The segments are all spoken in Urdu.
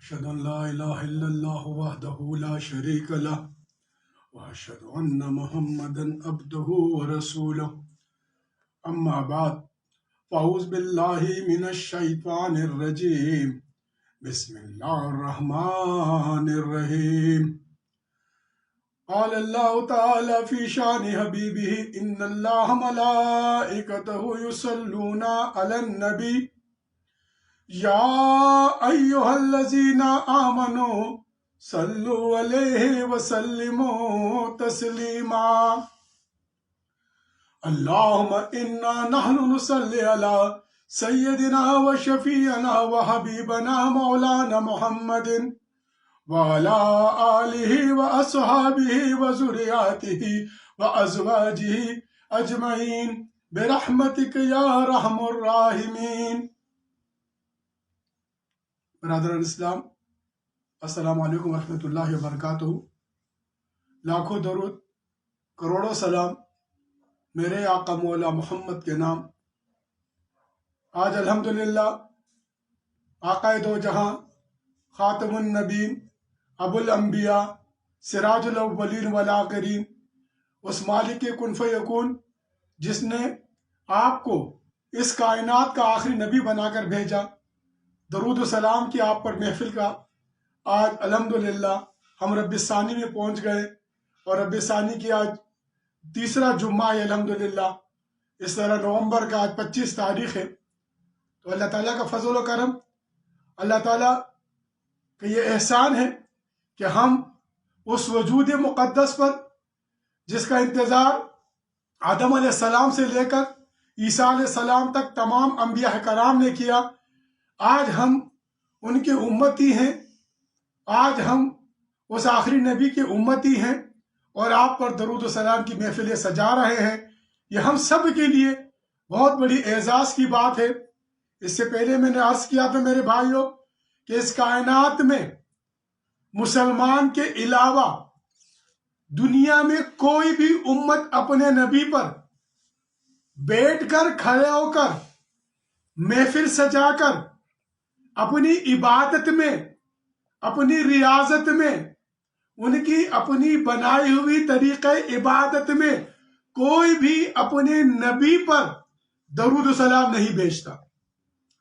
أشهد أن لا إله إلا الله وحده لا شريك له وأشهد أن محمدا عبده ورسوله أما بعد فأعوذ بالله من الشيطان الرجيم بسم الله الرحمن الرحيم قال الله تعالى في شان حبيبه إن الله ملائكته يصلون على النبي يا أيها الذين آمنوا صلوا عليه وسلموا تسليما اللهم إنا نحن نصلي على سيدنا وشفيعنا وحبيبنا مولانا محمد وعلى آله وأصحابه وذرياته وأزواجه أجمعين برحمتك يا أرحم الراحمين. برادران اسلام، السلام علیکم ورحمۃ اللہ وبرکاتہ. لاکھوں درود، کروڑوں سلام میرے آقا مولا محمد کے نام. آج الحمدللہ آقا دو جہاں، خاتم النبین، ابو الانبیاء، سراج الاولین والآخرین، اس مالک کن فیکون جس نے آپ کو اس کائنات کا آخری نبی بنا کر بھیجا، درود و سلام کی آپ پر محفل کا آج الحمدللہ ہم رب ثانی میں پہنچ گئے، اور رب ثانی کی آج تیسرا جمعہ ہے الحمدللہ. اس طرح نومبر کا آج 25 تاریخ ہے. تو اللہ تعالیٰ کا فضل و کرم، اللہ تعالیٰ کا یہ احسان ہے کہ ہم اس وجود مقدس پر جس کا انتظار آدم علیہ السلام سے لے کر عیسیٰ علیہ السلام تک تمام انبیاء کرام نے کیا، آج ہم ان کے امتی ہیں، آج ہم اس آخری نبی کے امتی ہیں اور آپ پر درود و سلام کی محفلیں سجا رہے ہیں. یہ ہم سب کے لیے بہت بڑی اعزاز کی بات ہے. اس سے پہلے میں نے عرض کیا تھا میرے بھائیوں کہ اس کائنات میں مسلمان کے علاوہ دنیا میں کوئی بھی امت اپنے نبی پر بیٹھ کر کھڑے ہو کر محفل سجا کر اپنی عبادت میں، اپنی ریاضت میں، ان کی اپنی بنائی ہوئی طریقہ عبادت میں کوئی بھی اپنے نبی پر درود و سلام نہیں بھیجتا.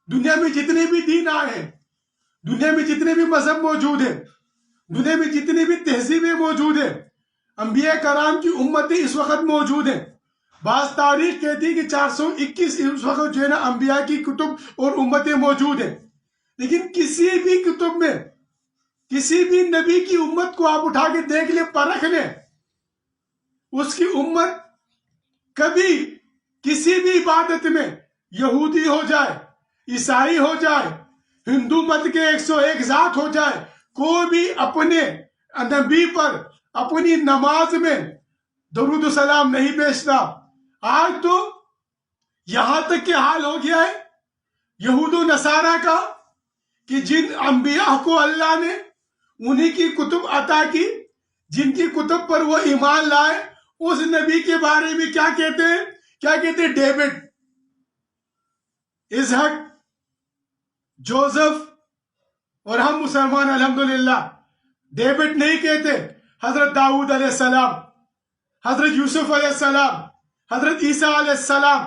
دنیا میں جتنے بھی دین آئے ہیں، دنیا میں جتنے بھی مذہب موجود ہیں، دنیا میں جتنی بھی تہذیبیں موجود ہیں، انبیاء کرام کی امتیں اس وقت موجود ہیں. بعض تاریخ کہتی ہے کہ 421 اس وقت جو ہے نا انبیاء کی کتب اور امتیں موجود ہیں، لیکن کسی بھی کتب میں کسی بھی نبی کی امت کو آپ اٹھا کے دیکھ لیں، پرکھ لیں، اس کی امت کبھی کسی بھی عبادت میں یہودی ہو جائے، عیسائی ہو جائے، ہندو مت کے 101 ذات ہو جائے، کوئی بھی اپنے نبی پر اپنی نماز میں درود و سلام نہیں بھیجتا. آج تو یہاں تک کہ حال ہو گیا ہے یہود و نصارہ کا کہ جن انبیاء کو اللہ نے انہی کی کتب عطا کی، جن کی کتب پر وہ ایمان لائے، اس نبی کے بارے میں کیا کہتے ہیں؟ کیا کہتے ہیں؟ ڈیوڈ، اسحاق، جوزف. اور ہم مسلمان الحمدللہ ڈیوڈ نہیں کہتے، حضرت داؤد علیہ السلام، حضرت یوسف علیہ السلام، حضرت عیسیٰ علیہ السلام.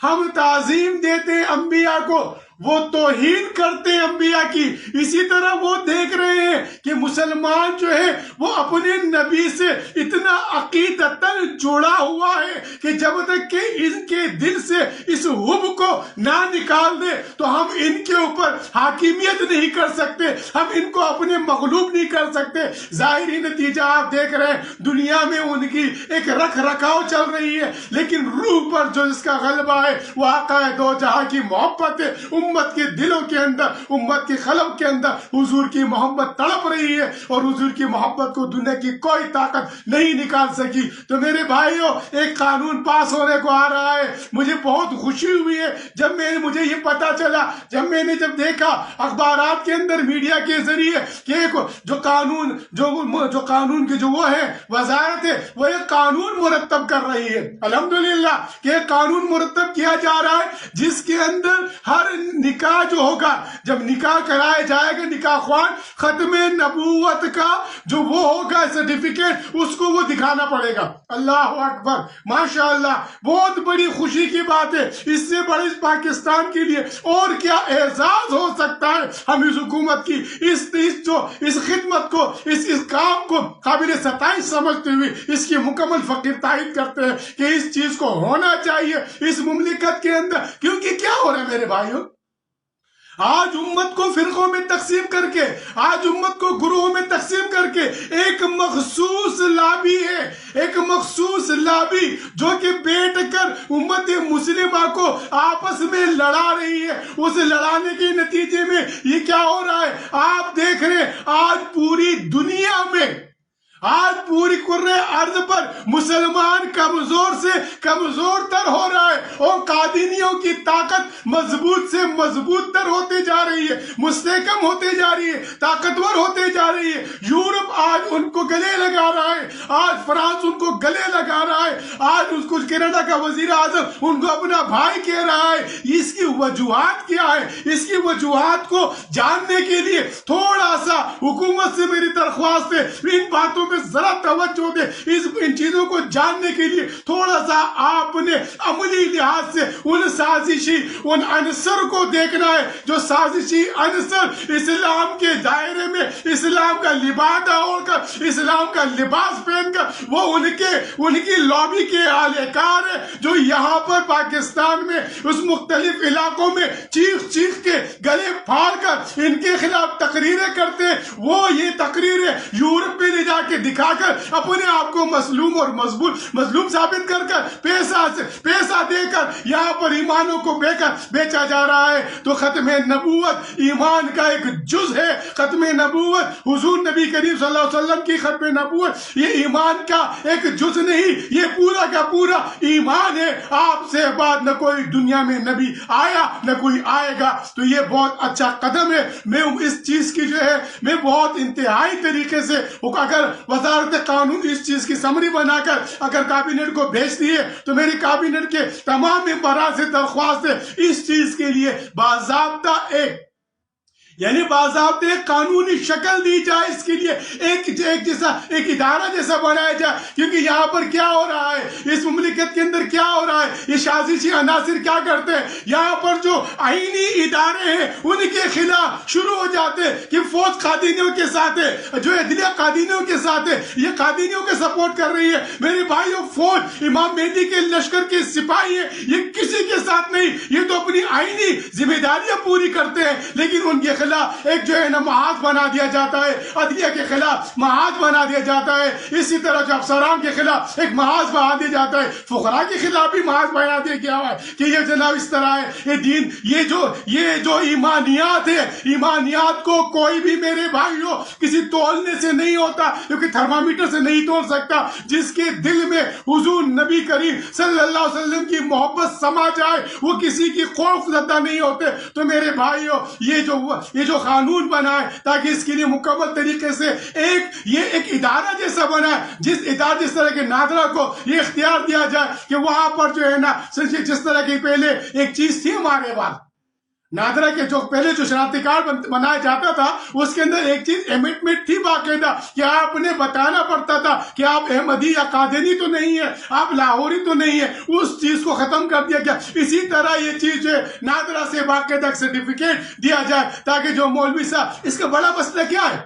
ہم تعظیم دیتے ہیں انبیاء کو، وہ توہین کرتے ہیں انبیاء کی. اسی طرح وہ دیکھ رہے ہیں کہ مسلمان جو ہے وہ اپنے نبی سے اتنا عقیدتاً جڑا ہوا ہے کہ جب تک کہ ان کے دل سے اس حب کو نہ نکال دے تو ہم ان کے اوپر حاکمیت نہیں کر سکتے، ہم ان کو اپنے مغلوب نہیں کر سکتے. ظاہری نتیجہ آپ دیکھ رہے ہیں، دنیا میں ان کی ایک رکھ رکھاؤ چل رہی ہے، لیکن روح پر جو اس کا غلبہ ہے وہ آقا دو جہاں کی محبت ہے. امت کے دلوں کے اندر، امت کے قلب کے اندر حضور کی محبت تڑپ رہی ہے، اور حضور کی محبت کو دنیا کی کوئی طاقت نہیں نکال سکی. تو میرے بھائیوں، ایک قانون پاس ہونے کو آ رہا ہے. مجھے بہت خوشی ہوئی ہے جب مجھے یہ پتا چلا، جب میں نے دیکھا اخبارات کے اندر، میڈیا کے ذریعے کہ جو قانون کی جو وہ ہے وزارت ہے، وہ ایک قانون مرتب کر رہی ہے. الحمدللہ کہ ایک قانون مرتب کیا جا رہا ہے جس کے اندر ہر نکاح جو ہوگا، جب نکاح کرایا جائے گا نکاح خوان، ختم نبوت کا جو وہ ہوگا سرٹیفکیٹ، اس کو وہ دکھانا پڑے گا۔ اللہ اکبر، ماشاءاللہ، بہت بڑی خوشی کی بات ہے۔ اس سے بڑے اس پاکستان کے لیے اور کیا اعزاز ہو سکتا ہے؟ ہم اس حکومت کی اس خدمت کو، اس کام کو قابل ستائش سمجھتے ہوئے اس کی مکمل فقیر تائید کرتے ہیں کہ اس چیز کو ہونا چاہیے اس مملکت کے اندر۔ کیونکہ کیا ہو رہا ہے میرے بھائیوں، آج امت کو فرقوں میں تقسیم کر کے، آج امت کو گروہوں میں تقسیم کر کے ایک مخصوص لابی ہے، ایک مخصوص لابی جو کہ بیٹھ کر امت مسلمہ کو آپس میں لڑا رہی ہے۔ اس لڑانے کے نتیجے میں یہ کیا ہو رہا ہے؟ آپ دیکھ رہے ہیں آج پوری دنیا میں، آج پوری کرۂ ارض پر مسلمان کمزور سے کمزور تر ہو رہا ہے، اور قادینیوں کی طاقت مضبوط سے مضبوط تر ہوتے جا رہی ہے، مستحکم ہوتے جا رہی ہے، طاقتور ہوتے جا رہی ہے۔ یورپ آج ان کو گلے لگا رہا ہے، آج فرانس ان کو گلے لگا رہا ہے، آج اس کو کینیڈا کا وزیر اعظم ان کو اپنا بھائی کہہ رہا ہے۔ اس کی وجوہات کیا ہے؟ اس کی وجوہات کو جاننے کے لیے تھوڑا سا حکومت سے میری درخواست ہے، ان باتوں پہ ذرا توجہ دے۔ ان چیزوں کو جاننے کے لیے تھوڑا سا آپ نے عملی لحاظ سے ان سازشی ان عنصر کو دیکھنا ہے، جو سازشی عنصر اسلام کے دائرے میں اسلام کا لبادہ اوڑھ کر، اسلام کا لباس پہن کر وہ ان کی لابی کے اہلکار ہے، جو یہاں پر پاکستان میں اس مختلف علاقوں میں چیخ چیخ کے گلے پھاڑ کر ان کے خلاف تقریریں کرتے ہیں۔ وہ یہ تقریریں یورپ میں لے جا کے دکھا کر اپنے آپ کو مظلوم اور مظلوم ثابت کر پیسہ دے کر یہاں پر ایمانوں کو بیچا جا رہا ہے۔ تو ختم نبوت ایمان کا ایک جز ہے، ختم نبوت حضور نبی کریم صلی اللہ علیہ وسلم کی ختم نبوت یہ ایمان کا ایک جز نہیں، یہ پورا کا پورا ایمان ہے۔ آپ سے بعد نہ کوئی دنیا میں نبی آیا نہ کوئی آئے گا۔ تو یہ بہت اچھا قدم ہے۔ میں اس چیز کی جو ہے میں بہت انتہائی طریقے سے اگر وزارت قانون اس چیز کی سمری بنا کر اگر کابینٹ کو بھیجتی ہے تو میری کابینٹ کے تمام ممبران سے درخواست ہے اس چیز کے لیے باضابطہ باضابطہ قانونی شکل دی جائے، اس کے لیے ایک ادارہ جیسا بنایا جائے۔ کیونکہ یہاں پر کیا ہو رہا ہے، اس مملکت کے اندر کیا ہو رہا ہے، یہ سازشی عناصر کیا کرتے ہیں، یہاں پر جو آئینی ادارے ہیں ان کے خلاف شروع ہو جاتے ہیں کہ فوج قادینیوں کے ساتھ ہے، جو عدلیہ قادینیوں کے ساتھ ہے، یہ قادینیوں کے سپورٹ کر رہی ہے۔ میرے بھائیوں، فوج امام مہدی کے لشکر کے سپاہی ہیں، یہ کسی کے ساتھ نہیں، یہ تو اپنی آئینی ذمہ داریاں پوری کرتے ہیں، لیکن ان کے ایک جو ہے نا محاذ بنا دیا جاتا ہے، عدلیہ کے خلاف محاذ بنا دیا جاتا ہے۔ اسی طرح جو افسران کے خلاف ایک محاذ بنا دیا جاتا ہے، فقراء کے خلاف بھی محاذ بنا دیا گیا ہے کہ یہ جناب اس طرح ہے، یہ دین، یہ جو ایمانیات ہے، ایمانیات کو کوئی بھی میرے بھائیوں کسی تولنے سے نہیں ہوتا، کیونکہ تھرمامیٹر سے نہیں تول سکتا۔ جس کے دل میں حضور نبی کریم صلی اللہ علیہ وسلم کی محبت سما جائے وہ کسی کی خوف زدہ نہیں ہوتے۔ تو میرے بھائیوں، یہ جو قانون بنا ہے تاکہ اس کے لیے مکمل طریقے سے ایک ادارہ جیسا بنا ہے، جس طرح کے نادرا کو یہ اختیار دیا جائے کہ وہاں پر جو ہے نا جس طرح کی پہلے ایک چیز تھی ہمارے بعد نادرا کے جو پہلے جو شناختی کارڈ بنایا جاتا تھا اس کے اندر ایک چیز ایمٹمنٹ تھی باقاعدہ کہ آپ نے بتانا پڑتا تھا کہ آپ احمدی یا قادری تو نہیں ہے، آپ لاہوری تو نہیں ہے۔ اس چیز کو ختم کر دیا گیا۔ اسی طرح یہ چیز جو ہے نادرا سے باقاعدہ سرٹیفکیٹ دیا جائے تاکہ جو مولوی صاحب، اس کا بڑا مسئلہ کیا ہے؟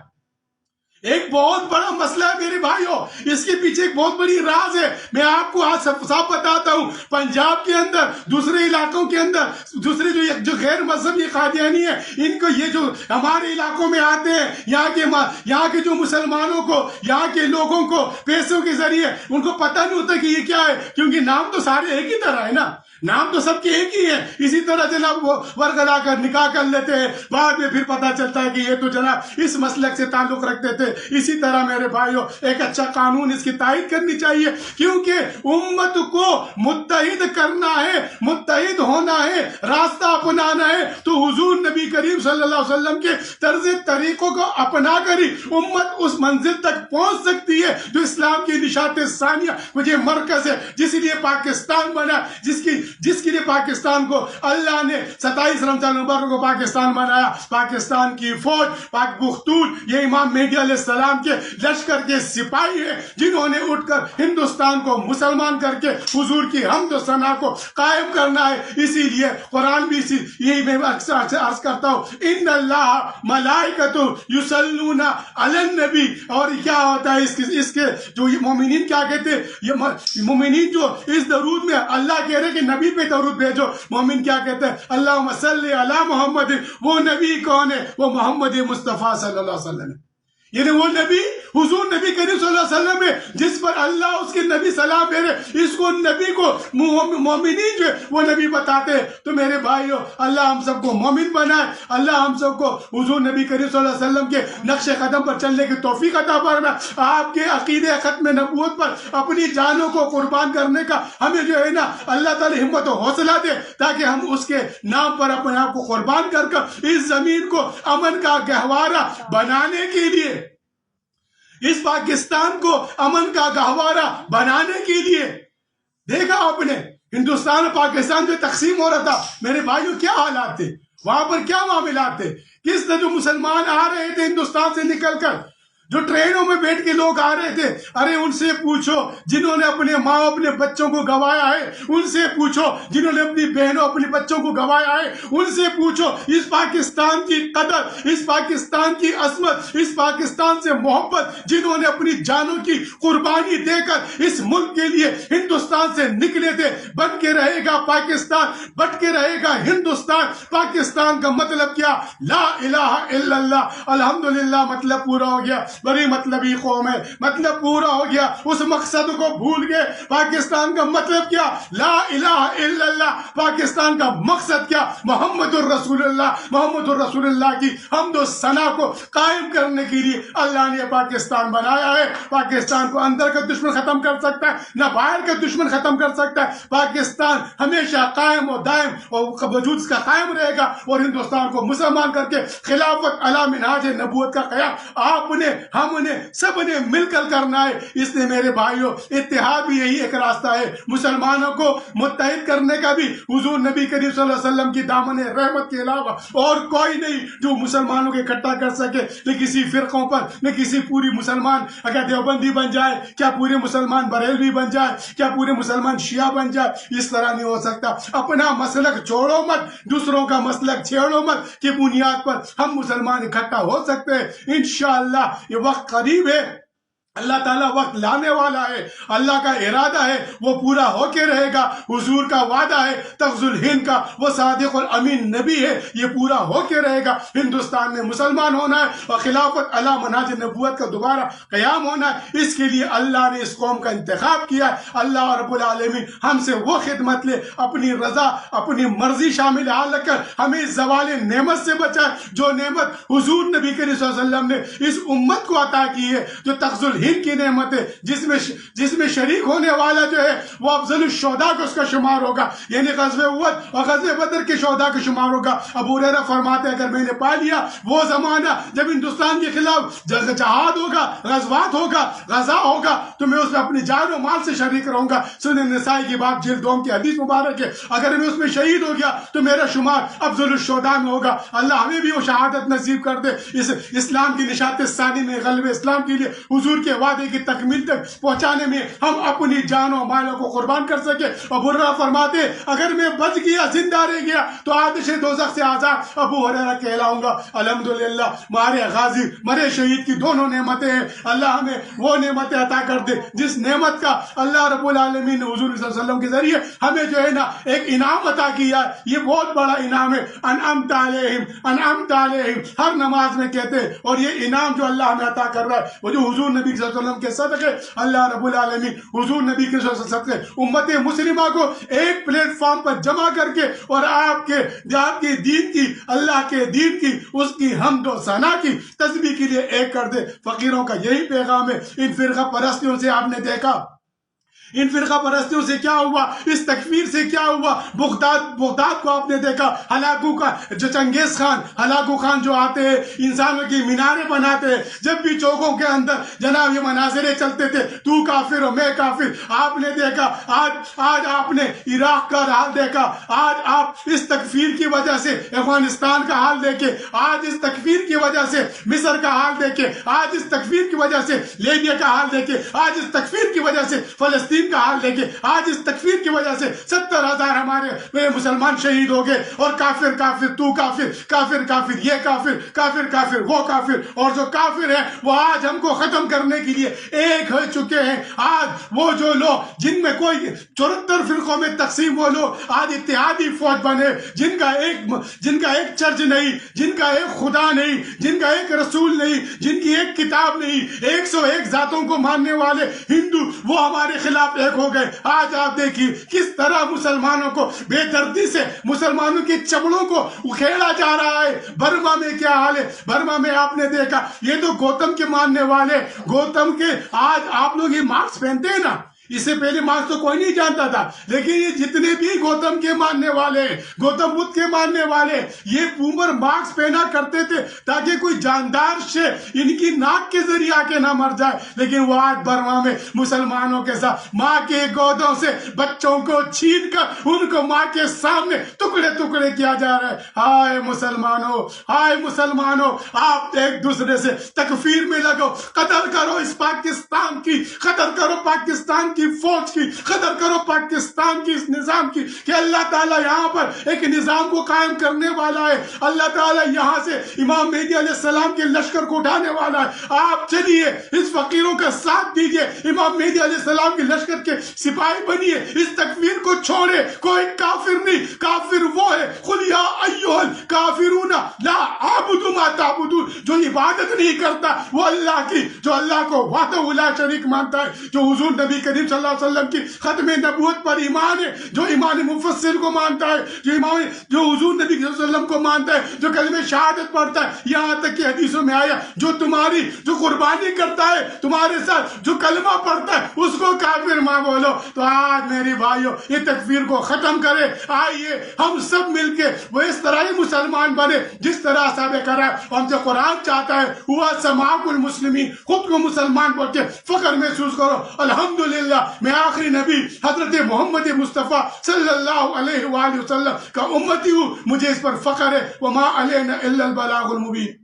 ایک بہت بڑا مسئلہ ہے میرے بھائیوں، اس کے پیچھے ایک بہت بڑی راز ہے۔ میں آپ کو آج صاف بتاتا ہوں، پنجاب کے اندر، دوسرے علاقوں کے اندر، دوسرے جو غیر مذہبی قادیانی ہیں، ان کو یہ جو ہمارے علاقوں میں آتے ہیں، یہاں کے جو مسلمانوں کو، یہاں کے لوگوں کو پیسوں کے ذریعے ان کو پتہ نہیں ہوتا کہ یہ کیا ہے، کیونکہ نام تو سارے ایک ہی طرح ہے نا، نام تو سب کے ایک ہی ہے۔ اسی طرح جناب وہ ورگلا کر نکاح کر لیتے ہیں، بعد میں پھر پتہ چلتا ہے کہ یہ تو جناب اس مسلک سے تعلق رکھتے تھے۔ اسی طرح میرے بھائیوں، ایک اچھا قانون اس کی تائید کرنی چاہیے، کیونکہ امت کو متحد کرنا ہے، متحد ہونا ہے، راستہ اپنانا ہے، تو حضور نبی کریم صلی اللہ علیہ وسلم کے طرز طریقوں کو اپنا کر ہی امت اس منزل تک پہنچ سکتی ہے جو اسلام کی نشاط ثانیہ مجھے مرکز ہے، جس لیے پاکستان بنا، جس کی جس کے لیے پاکستان کو اللہ نے 27 رمضان المبارک کو پاکستان بنایا. پاکستان کی فوج پاک پختون یہ امام مہدی علیہ السلام کے لشکر کے سپاہی ہیں جنہوں نے اٹھ کر ہندوستان کو مسلمان کر کے حضور کی حمد و ثنا کو قائم کرنا ہے. اسی لیے قرآن بھی یہی میں اکثر عرض کرتا ہوں ان اللہ ملائکۃ یصلون علی النبی. اور کیا ہوتا ہے اس کے جو مومنین کیا کہتے ہیں, یہ مومنین جو اس درود میں اللہ کہہ رہے کہ نبی پہ درود بھیجو, مومن کیا کہتے ہیں اللہم صلی علی محمد. وہ نبی کون ہے؟ وہ محمد مصطفیٰ صلی اللہ علیہ وسلم ہے. یعنی وہ نبی حضور نبی کریم صلی اللہ علیہ وسلم ہے جس پر اللہ اس کے نبی سلام پھیرے. اس کو نبی کو مومنین جو وہ نبی بتاتے ہیں. تو میرے بھائیو اللہ ہم سب کو مومن بنائے, اللہ ہم سب کو حضور نبی کریم صلی اللہ علیہ وسلم کے نقش قدم پر چلنے کی توفیق عطا فرمائے. آپ کے عقیدے ختم نبوت پر اپنی جانوں کو قربان کرنے کا ہمیں جو ہے نا اللہ تعالی ہمت و حوصلہ دے تاکہ ہم اس کے نام پر اپنے آپ کو قربان کر کر اس زمین کو امن کا گہوارہ بنانے کے لیے, اس پاکستان کو امن کا گہوارہ بنانے کے لیے. دیکھا آپ نے ہندوستان اور پاکستان جو تقسیم ہو رہا تھا میرے بھائیوں کیا حالات تھے وہاں پر, کیا معاملات تھے, کس طرح جو مسلمان آ رہے تھے ہندوستان سے نکل کر, جو ٹرینوں میں بیٹھ کے لوگ آ رہے تھے. ارے ان سے پوچھو جنہوں نے اپنے ماں اپنے بچوں کو گوایا ہے, ان سے پوچھو جنہوں نے اپنی بہنوں اپنے بچوں کو گوایا ہے, ان سے پوچھو اس پاکستان کی قدر, اس پاکستان کی عظمت, اس پاکستان سے محبت جنہوں نے اپنی جانوں کی قربانی دے کر اس ملک کے لیے ہندوستان سے نکلے تھے. بن کے رہے گا پاکستان, بٹ کے رہے گا ہندوستان. پاکستان کا مطلب کیا؟ لا الہ الا اللہ. الحمدللہ مطلب پورا ہو گیا. بڑی مطلبی قوم ہے, مطلب پورا ہو گیا. اس مقصد کو بھول گئے. پاکستان کا مطلب کیا؟ لا الہ الا اللہ. پاکستان کا مقصد کیا؟ محمد الرسول اللہ. محمد الرسول اللہ کی حمد و ثنا کو قائم کرنے کے لیے اللہ نے پاکستان بنایا ہے. پاکستان کو اندر کا دشمن ختم کر سکتا ہے نہ باہر کا دشمن ختم کر سکتا ہے. پاکستان ہمیشہ قائم و دائم اور وجود اس کا قائم رہے گا اور ہندوستان کو مسلمان کر کے خلافت علی منہاج نبوت کا قیام آپ نے, ہم نے, سب نے مل کر کرنا ہے. اس لیے میرے بھائیوں اتحاد بھی یہی ایک راستہ ہے. مسلمانوں کو متحد کرنے کا بھی حضور نبی کریم صلی اللہ علیہ وسلم کی دامن رحمت کے علاوہ اور کوئی نہیں جو مسلمانوں کو اکٹھا کر سکے. نہ کسی فرقوں پر, نہ کسی پوری مسلمان اگر دیوبندی بن جائے, کیا پورے مسلمان بریلوی بن جائے, کیا پورے مسلمان شیعہ بن جائے. اس طرح نہیں ہو سکتا. اپنا مسلک چھوڑو مت, دوسروں کا مسلک چھیڑو مت, کی بنیاد پر ہم مسلمان اکٹھا ہو سکتے ہیں. انشاءاللہ یہ وقت قریب ہے. اللہ تعالیٰ وقت لانے والا ہے. اللہ کا ارادہ ہے وہ پورا ہو کے رہے گا. حضور کا وعدہ ہے تغز الہند کا, وہ صادق الامین نبی ہے, یہ پورا ہو کے رہے گا. ہندوستان میں مسلمان ہونا ہے اور خلافت علی منہاج نبوت کا دوبارہ قیام ہونا ہے. اس کے لیے اللہ نے اس قوم کا انتخاب کیا ہے. اللہ رب العالمین ہم سے وہ خدمت لے, اپنی رضا اپنی مرضی شامل حال رکھ کر ہمیں زوال نعمت سے بچائے جو نعمت حضور نبی کریم صلی اللہ علیہ وسلم نے اس امت کو عطا کی ہے, جو تغز الہند کی نعمت ہے, جس میں شریک ہونے والا جو ہے وہ افضل الشہداء کو اس کا شمار ہوگا. یعنی غزوہ احد اور غزوہ بدر کے شہداء کا شمار ہوگا. ابو ہریرہ فرماتے ہیں اگر میں نے پا لیا وہ زمانہ جب ہندوستان کے خلاف جہاد ہوگا, غزوات ہوگا, غزا ہوگا, تو میں اس میں اپنی جان و مال سے شریک رہوں گا. سنن نسائی کی باب جلد 2 کی حدیث مبارک ہے. اگر میں اس میں شہید ہو گیا تو میرا شمار افضل الشہداء میں ہوگا. اللہ ہمیں بھی وہ شہادت نصیب کر دے. اس اسلام کی نشاط ثانی میں غلبہ اسلام کے لیے حضور کے وعدے کی تکمیل تک پہنچانے میں ہم اپنی جان و مالوں کو قربان کر سکے. ابو ہریرہ فرماتے اگر میں بچ گیا, زندہ رہ گیا, تو آتش دوزخ سے آزاد ابو ہریرہ کہلاؤں گا. الحمدللہ مارے غازی مرے شہید کی دونوں نعمتیں ہیں. اللہ ہمیں وہ نعمتیں عطا کر دے جس نعمت کا اللہ رب العالمین نے حضور صلی اللہ علیہ وسلم کے ذریعے ہمیں جو ہے نا ایک انعام عطا کیا ہے. یہ بہت بڑا انعام ہے. انعمت علیہم, انعمت علیہم ہر نماز میں کہتے ہیں. اور یہ انعام جو اللہ ہمیں عطا کر رہا ہے وہ جو حضور نبی صلی اللہ علیہ وسلم کے صدقے, اللہ رب العالمین حضور نبی کے صدقے امت مسلمہ کو ایک پلیٹ فارم پر جمع کر کے اور آپ کے دین کی, اللہ کے دین کی, اس کی حمد و ثنا کی تسبیح کے لیے ایک کر دے. فقیروں کا یہی پیغام ہے. ان فرقہ پرستیوں سے آپ نے دیکھا ان فرقہ پرستیوں سے کیا ہوا، اس تکفیر سے کیا ہوا. بغداد کو آپ نے دیکھا، ہلاکو کا جو چنگیز خان، ہلاکو خان جو آتے ہیں انسانوں کی میناریں بناتے ہیں. جب بھی چوکوں کے اندر جناب یہ مناظرے چلتے تھے، تو کافر ہو میں کافر. آپ نے دیکھا آج آپ نے عراق کا حال دیکھا، آج آپ اس تکفیر کی وجہ سے افغانستان کا حال دیکھے، آج اس تکفیر کی وجہ سے مصر کا حال دیکھے، آج اس تکفیر کی وجہ سے لیبیا کا حال دیکھے، آج اس تکفیر کی وجہ سے فلسطین کا حال دیکھے، آج اس تکفیر کی وجہ سے 70,000 ہمارے مسلمان شہید ہو گئے. اور کافر کافر، تو کافر، کافر کافر، یہ کافر، کافر کافر، وہ کافر. اور جو کافر ہیں وہ آج ہم کو ختم کرنے کے لیے ایک ہو چکے ہیں. آج وہ جو لوگ جن میں کوئی 74 فرقوں میں تقسیم، وہ لوگ آج اتحادی فوج بنے، جن کا ایک چرچ نہیں، جن کا ایک خدا نہیں، جن کا ایک رسول نہیں، جن کی ایک کتاب نہیں، 101 ذاتوں کو ماننے والے ہندو وہ ہمارے خلاف ایک ہو گئے. آج آپ دیکھیے کس طرح مسلمانوں کو بے دردی سے مسلمانوں کے چمڑوں کو اکھیڑا جا رہا ہے. برما میں کیا حال ہے؟ برما میں آپ نے دیکھا یہ تو گوتم کے ماننے والے، گوتم کے آج آپ لوگ یہ ماسک پہنتے ہیں نا، اس سے پہلے ماسک تو کوئی نہیں جانتا تھا، لیکن یہ جتنے بھی گوتم کے ماننے والے، گوتم بدھ کے ماننے والے، یہ بومر ماسک پہنا کرتے تھے تاکہ کوئی جاندار شے ان کی ناک کے ذریعے آ کے نہ مر جائے. لیکن وہ آج برما میں مسلمانوں کے ساتھ ماں کے گودوں سے بچوں کو چھین کر ان کو ماں کے سامنے ٹکڑے ٹکڑے کیا جا رہا ہے. ہائے مسلمانوں، ہائے مسلمانوں، آپ ایک دوسرے سے تکفیر میں لگو، قتل کرو اس پاکستان کی، قتل کرو پاکستان کی فوج کی، قدر کرو پاکستان کی اس نظام کی کہ اللہ تعالیٰ یہاں پر ایک نظام کو قائم کرنے والا ہے. اللہ تعالیٰ یہاں سے امام مہدی علیہ السلام کے لشکر کو اٹھانے والا ہے. آپ چلیے اس فقیروں کا ساتھ دیجئے، امام مہدی علیہ السلام کے لشکر کے سپاہی بنیے، اس تکفیر کو چھوڑے. کوئی کافر نہیں، کافر وہ ہے قل یا ایھا الکافرون لا اعبد ما تعبدون، جو عبادت نہیں کرتا وہ اللہ کی، جو اللہ کو وحدہ لا شریک مانتا ہے، جو حضور نبی کریم صلی اللہ علیہ وسلم کی ختم نبوت پر ایمان ہے، جو ایمان مفصل کو مانتا ہے، جو حضور نبی صلی اللہ علیہ وسلم کو مانتا ہے، جو کلمہ شہادت پڑھتا ہے. یہاں تک کہ حدیثوں میں آیا جو قربانی کرتا ہے تمہارے ساتھ، جو کلمہ پڑھتا ہے اس کو کافر ماں بولو. تو آج میری بھائیوں یہ تکفیر کو ختم کرے. آئیے ہم سب مل کے وہ اس طرح ہی مسلمان بنے جس طرح صحابہ کرام ہم سے قرآن چاہتا ہے. ہوا سماع المسلمین، خود کو مسلمان بول کے فخر محسوس کرو. الحمدللہ میں آخری نبی حضرت محمد مصطفیٰ صلی اللہ علیہ وآلہ وسلم کا امتی ہوں، مجھے اس پر فخر ہے. وما علینا الا البلاغ المبین.